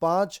5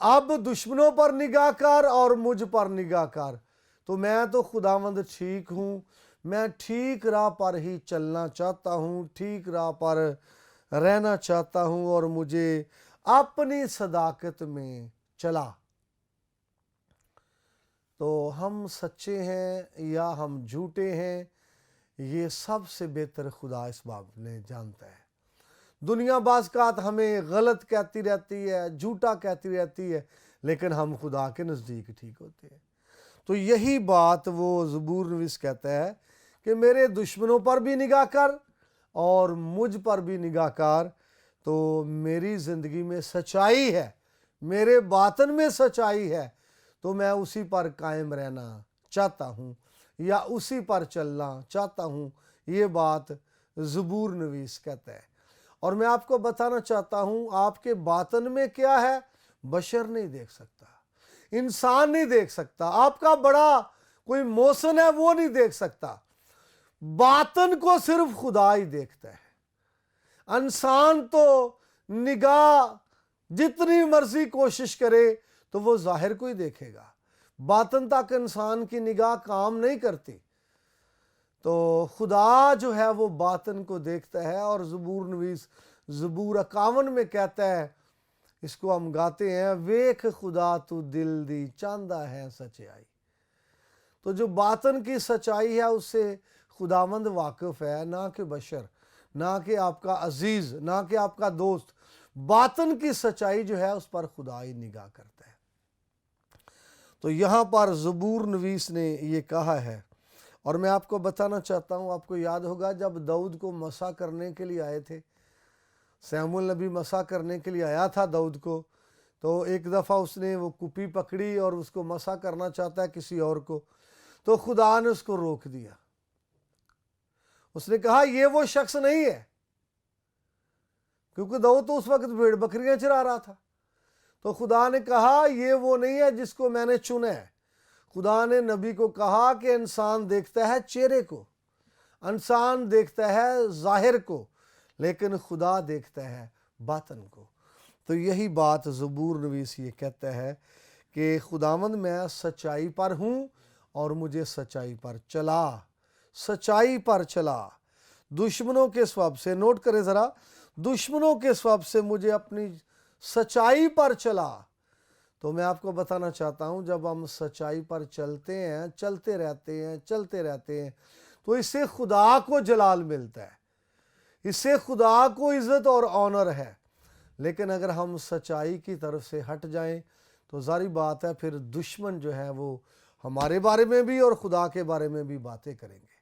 اب دشمنوں پر نگاہ کر اور مجھ پر نگاہ کر۔ تو میں تو خداوند ٹھیک ہوں، میں ٹھیک راہ پر ہی چلنا چاہتا ہوں، ٹھیک راہ پر رہنا چاہتا ہوں، اور مجھے اپنی صداقت میں چلا۔ تو ہم سچے ہیں یا ہم جھوٹے ہیں، یہ سب سے بہتر خدا اس باب میں جانتا ہے۔ دنیا بعض اوقات ہمیں غلط کہتی رہتی ہے، جھوٹا کہتی رہتی ہے، لیکن ہم خدا کے نزدیک ٹھیک ہوتے ہیں۔ تو یہی بات وہ زبور نویس کہتا ہے کہ میرے دشمنوں پر بھی نگاہ کر اور مجھ پر بھی نگاہ کر۔ تو میری زندگی میں سچائی ہے، میرے باطن میں سچائی ہے، تو میں اسی پر قائم رہنا چاہتا ہوں یا اسی پر چلنا چاہتا ہوں۔ یہ بات زبور نویس کہتا ہے۔ اور میں آپ کو بتانا چاہتا ہوں، آپ کے باطن میں کیا ہے بشر نہیں دیکھ سکتا، انسان نہیں دیکھ سکتا، آپ کا بڑا کوئی محسن ہے وہ نہیں دیکھ سکتا۔ باطن کو صرف خدا ہی دیکھتا ہے۔ انسان تو نگاہ جتنی مرضی کوشش کرے تو وہ ظاہر کو ہی دیکھے گا، باطن تک انسان کی نگاہ کام نہیں کرتی۔ تو خدا جو ہے وہ باطن کو دیکھتا ہے، اور زبور نویس زبور 51 میں کہتا ہے، اس کو ہم گاتے ہیں، ویکھ خدا تو دل دی چاندہ ہے سچائی۔ تو جو باطن کی سچائی ہے اس سے خداوند واقف ہے، نہ کہ بشر، نہ کہ آپ کا عزیز، نہ کہ آپ کا دوست۔ باطن کی سچائی جو ہے اس پر خدا ہی نگاہ کرتا ہے۔ تو یہاں پر زبور نویس نے یہ کہا ہے، اور میں آپ کو بتانا چاہتا ہوں، آپ کو یاد ہوگا جب داؤد کو مسح کرنے کے لیے آئے تھے، سیموئیل نبی مسح کرنے کے لیے آیا تھا داؤد کو، تو ایک دفعہ اس نے وہ کپی پکڑی اور اس کو مسح کرنا چاہتا ہے کسی اور کو، تو خدا نے اس کو روک دیا۔ اس نے کہا یہ وہ شخص نہیں ہے، کیونکہ داؤد تو اس وقت بھیڑ بکریاں چرا رہا تھا۔ تو خدا نے کہا یہ وہ نہیں ہے جس کو میں نے چنا ہے۔ خدا نے نبی کو کہا کہ انسان دیکھتا ہے چہرے کو، انسان دیکھتا ہے ظاہر کو، لیکن خدا دیکھتا ہے باطن کو۔ تو یہی بات زبور نویس یہ کہتا ہے کہ خداوند میں سچائی پر ہوں اور مجھے سچائی پر چلا، سچائی پر چلا۔ دشمنوں کے سبب سے، نوٹ کریں ذرا، دشمنوں کے سبب سے مجھے اپنی سچائی پر چلا۔ تو میں آپ کو بتانا چاہتا ہوں، جب ہم سچائی پر چلتے ہیں، چلتے رہتے ہیں، تو اس سے خدا کو جلال ملتا ہے، اس سے خدا کو عزت اور آنر ہے۔ لیکن اگر ہم سچائی کی طرف سے ہٹ جائیں تو ظاہری بات ہے پھر دشمن جو ہے وہ ہمارے بارے میں بھی اور خدا کے بارے میں بھی باتیں کریں گے،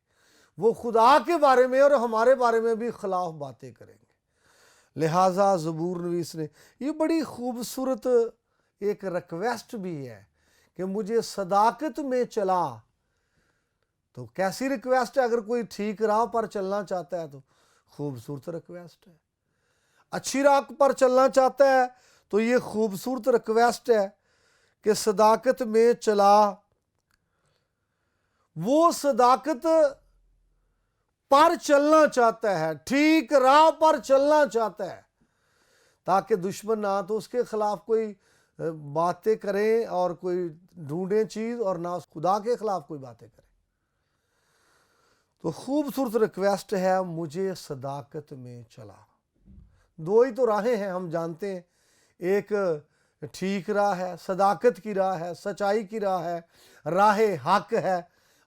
وہ خدا کے بارے میں اور ہمارے بارے میں بھی خلاف باتیں کریں گے۔ لہٰذا زبور نویس نے یہ بڑی خوبصورت ایک ریکویسٹ بھی ہے کہ مجھے صداقت میں چلا۔ تو کیسی ریکویسٹ ہے؟ اگر کوئی ٹھیک راہ پر چلنا چاہتا ہے تو خوبصورت ریکویسٹ ہے، اچھی راہ پر چلنا چاہتا ہے تو یہ خوبصورت ریکویسٹ ہے کہ صداقت میں چلا۔ وہ صداقت پر چلنا چاہتا ہے، ٹھیک راہ پر چلنا چاہتا ہے، تاکہ دشمن نہ تو اس کے خلاف کوئی باتیں کریں اور کوئی ڈھونڈیں چیز، اور نہ خدا کے خلاف کوئی باتیں کریں۔ تو خوبصورت ریکویسٹ ہے، مجھے صداقت میں چلا۔ دو ہی تو راہیں ہیں، ہم جانتے ہیں، ایک ٹھیک راہ ہے، صداقت کی راہ ہے، سچائی کی راہ ہے، راہ حق ہے،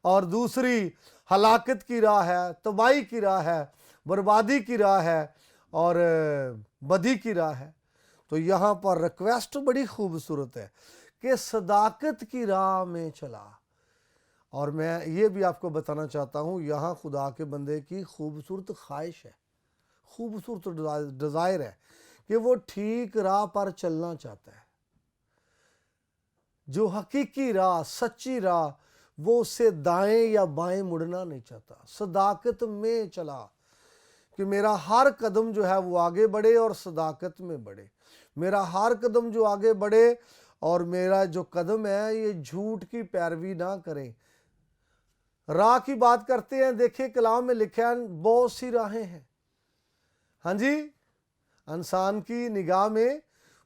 اور دوسری ہلاکت کی راہ ہے، تباہی کی راہ ہے، بربادی کی راہ ہے اور بدی کی راہ ہے۔ تو یہاں پر ریکویسٹ بڑی خوبصورت ہے کہ صداقت کی راہ میں چلا۔ اور میں یہ بھی آپ کو بتانا چاہتا ہوں، یہاں خدا کے بندے کی خوبصورت خواہش ہے، خوبصورت ڈیزائر ہے کہ وہ ٹھیک راہ پر چلنا چاہتا ہے۔ جو حقیقی راہ، سچی راہ، وہ اس سے دائیں یا بائیں مڑنا نہیں چاہتا۔ صداقت میں چلا کہ میرا ہر قدم جو ہے وہ آگے بڑھے اور صداقت میں بڑھے، میرا ہر قدم جو آگے بڑھے اور میرا جو قدم ہے یہ جھوٹ کی پیروی نہ کرے۔ راہ کی بات کرتے ہیں، دیکھیں کلام میں لکھا ہے بہت سی راہیں ہیں۔ ہاں جی، انسان کی نگاہ میں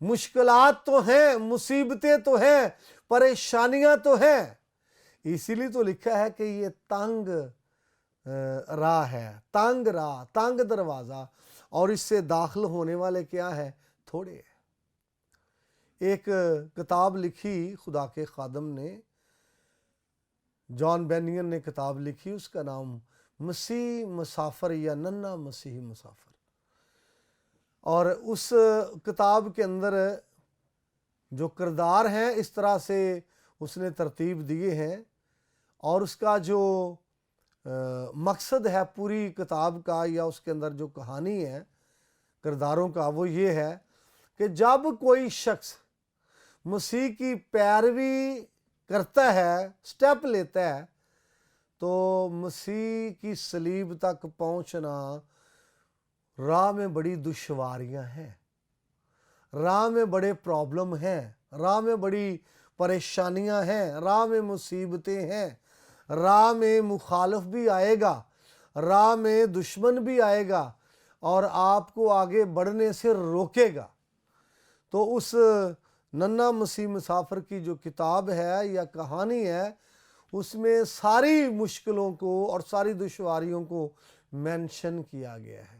مشکلات تو ہیں، مصیبتیں تو ہیں، پریشانیاں تو ہیں، اسی لیے تو لکھا ہے کہ یہ تنگ راہ ہے، تنگ راہ، تنگ دروازہ، اور اس سے داخل ہونے والے کیا ہے؟ تھوڑے ہیں۔ ایک کتاب لکھی خدا کے خادم نے، جان بینین نے کتاب لکھی، اس کا نام مسیح مسافر یا ننھا مسیحی مسافر، اور اس کتاب کے اندر جو کردار ہیں اس طرح سے اس نے ترتیب دیے ہیں، اور اس کا جو مقصد ہے پوری کتاب کا یا اس کے اندر جو کہانی ہے کرداروں کا، وہ یہ ہے کہ جب کوئی شخص مسیح کی پیروی کرتا ہے، سٹیپ لیتا ہے، تو مسیح کی صلیب تک پہنچنا راہ میں بڑی دشواریاں ہیں، راہ میں بڑے پرابلم ہیں، راہ میں بڑی پریشانیاں ہیں، راہ میں مصیبتیں ہیں، راہ میں مخالف بھی آئے گا، راہ میں دشمن بھی آئے گا اور آپ کو آگے بڑھنے سے روکے گا۔ تو اس ننھا مسیح مسافر کی جو کتاب ہے یا کہانی ہے، اس میں ساری مشکلوں کو اور ساری دشواریوں کو مینشن کیا گیا ہے۔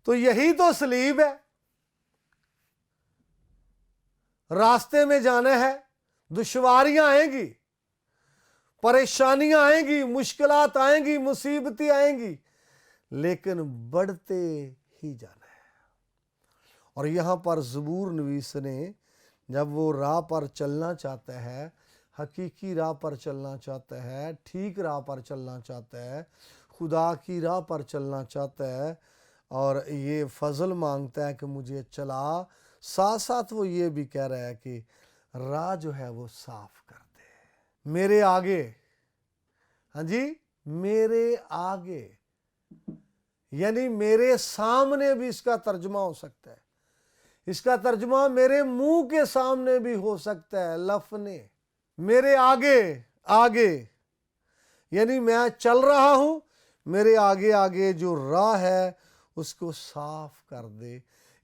تو یہی تو صلیب ہے، راستے میں جانا ہے، دشواریاں آئیں گی، پریشانیاں آئیں گی، مشکلات آئیں گی، مصیبتیں آئیں گی، لیکن بڑھتے ہی جانا ہے۔ اور یہاں پر زبور نویس نے جب وہ راہ پر چلنا چاہتا ہے، حقیقی راہ پر چلنا چاہتا ہے، ٹھیک راہ پر چلنا چاہتا ہے، خدا کی راہ پر چلنا چاہتا ہے، اور یہ فضل مانگتا ہے کہ مجھے چلا، ساتھ ساتھ وہ یہ بھی کہہ رہا ہے کہ راہ جو ہے وہ صاف کر دے میرے آگے۔ ہاں جی، میرے آگے، یعنی میرے سامنے بھی اس کا ترجمہ ہو سکتا ہے، اس کا ترجمہ میرے منہ کے سامنے بھی ہو سکتا ہے، لفنے میرے آگے، آگے یعنی میں چل رہا ہوں، میرے آگے آگے جو راہ ہے اس کو صاف کر دے۔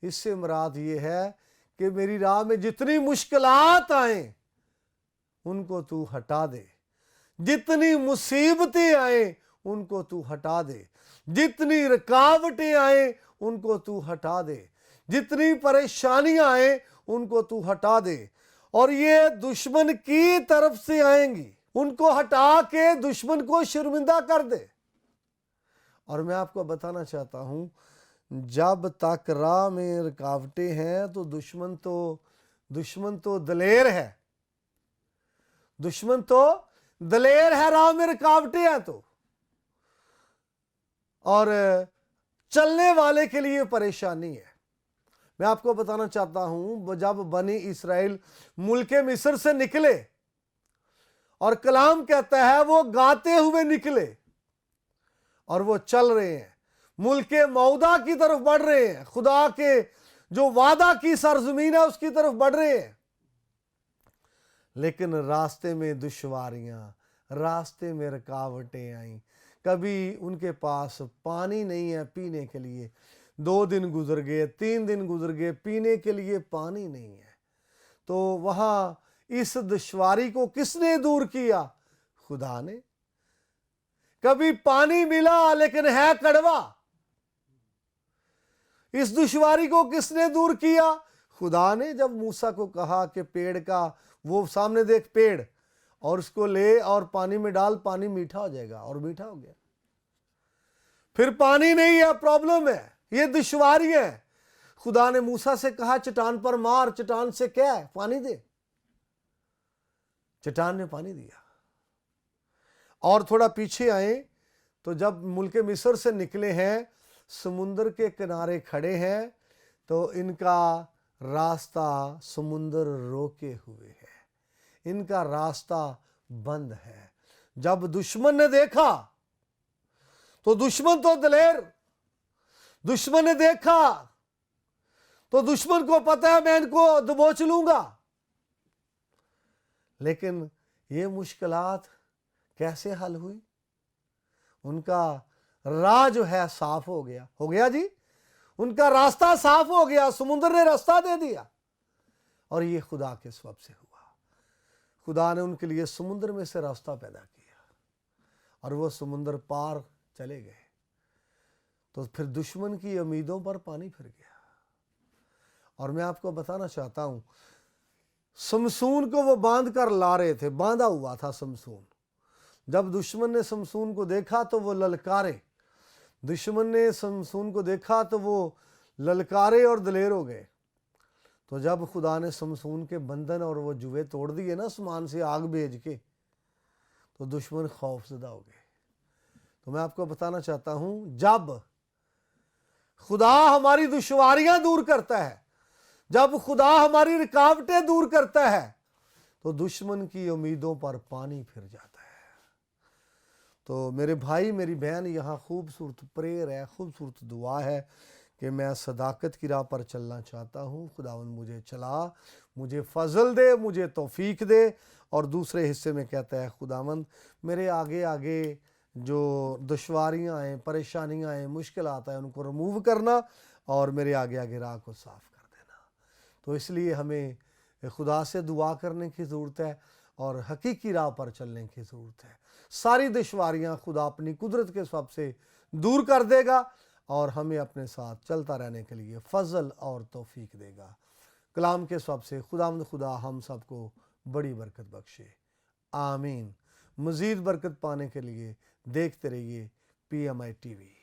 اس سے مراد یہ ہے کہ میری راہ میں جتنی مشکلات آئیں ان کو تو ہٹا دے، جتنی مصیبتیں آئیں ان کو تو ہٹا دے، جتنی رکاوٹیں آئیں ان کو تو ہٹا دے، جتنی پریشانیاں آئیں ان کو تو ہٹا دے، اور یہ دشمن کی طرف سے آئیں گی، ان کو ہٹا کے دشمن کو شرمندہ کر دے۔ اور میں آپ کو بتانا چاہتا ہوں، جب تک راہ میں رکاوٹیں ہیں تو دشمن تو دلیر ہے، دشمن تو دلیر ہے، راہ میں رکاوٹیں ہیں تو، اور چلنے والے کے لیے پریشانی ہے۔ میں آپ کو بتانا چاہتا ہوں، جب بنی اسرائیل ملک مصر سے نکلے، اور کلام کہتا ہے وہ گاتے ہوئے نکلے، اور وہ چل رہے ہیں، ملک موعودہ کی طرف بڑھ رہے ہیں، خدا کے جو وعدہ کی سرزمین ہے اس کی طرف بڑھ رہے ہیں، لیکن راستے میں دشواریاں، راستے میں رکاوٹیں آئیں۔ کبھی ان کے پاس پانی نہیں ہے پینے کے لیے، 2 دن گزر گئے، 3 دن گزر گئے، پینے کے لیے پانی نہیں ہے۔ تو وہاں اس دشواری کو کس نے دور کیا؟ خدا نے۔ کبھی پانی ملا لیکن ہے کڑوا، اس دشواری کو کس نے دور کیا؟ خدا نے۔ جب موسیٰ کو کہا کہ پیڑ کا، وہ سامنے دیکھ پیڑ، اور اس کو لے اور پانی میں ڈال، پانی میٹھا ہو جائے گا، اور میٹھا ہو گیا۔ پھر پانی نہیں ہے، پرابلم ہے، یہ دشواری ہے۔ خدا نے موسیٰ سے کہا چٹان پر مار، چٹان سے کیا ہے؟ پانی دے۔ چٹان نے پانی دیا۔ اور تھوڑا پیچھے آئیں تو جب ملک مصر سے نکلے ہیں، سمندر کے کنارے کھڑے ہیں، تو ان کا راستہ سمندر روکے ہوئے ہے، ان کا راستہ بند ہے۔ جب دشمن نے دیکھا تو دشمن تو دلیر، دشمن نے دیکھا تو دشمن کو پتا ہے میں ان کو دبوچ لوں گا، لیکن یہ مشکلات کیسے حل ہوئی؟ ان کا راہ جو ہے صاف ہو گیا جی، ان کا راستہ صاف ہو گیا، سمندر نے راستہ دے دیا، اور یہ خدا کے سبب سے ہوا۔ خدا نے ان کے لیے سمندر میں سے راستہ پیدا کیا اور وہ سمندر پار چلے گئے، تو پھر دشمن کی امیدوں پر پانی پھر گیا۔ اور میں آپ کو بتانا چاہتا ہوں، سمسون کو وہ باندھ کر لا رہے تھے، باندھا ہوا تھا سمسون۔ جب دشمن نے سمسون کو دیکھا تو وہ للکارے، دشمن نے سمسون کو دیکھا تو وہ للکارے اور دلیر ہو گئے۔ تو جب خدا نے سمسون کے بندھن اور وہ جوے توڑ دیے نا آسمان سے آگ بھیج کے، تو دشمن خوف زدہ ہو گئے۔ تو میں آپ کو بتانا چاہتا ہوں، جب خدا ہماری دشواریاں دور کرتا ہے، جب خدا ہماری رکاوٹیں دور کرتا ہے، تو دشمن کی امیدوں پر پانی پھر جاتا ہے۔ تو میرے بھائی میری بہن، یہاں خوبصورت پریئر ہے، خوبصورت دعا ہے کہ میں صداقت کی راہ پر چلنا چاہتا ہوں، خداوند مجھے چلا، مجھے فضل دے، مجھے توفیق دے۔ اور دوسرے حصے میں کہتا ہے خداوند میرے آگے آگے جو دشواریاں ہیں، پریشانیاں ہیں، مشکلات ہیں، ان کو رموو کرنا اور میرے آگے آگے راہ کو صاف کر دینا۔ تو اس لیے ہمیں خدا سے دعا کرنے کی ضرورت ہے اور حقیقی راہ پر چلنے کی ضرورت ہے۔ ساری دشواریاں خدا اپنی قدرت کے سبب سے دور کر دے گا اور ہمیں اپنے ساتھ چلتا رہنے کے لیے فضل اور توفیق دے گا۔ کلام کے سبب سے خداوند خدا ہم سب کو بڑی برکت بخشے، آمین۔ مزید برکت پانے کے لیے دیکھتے رہیے PMI TV۔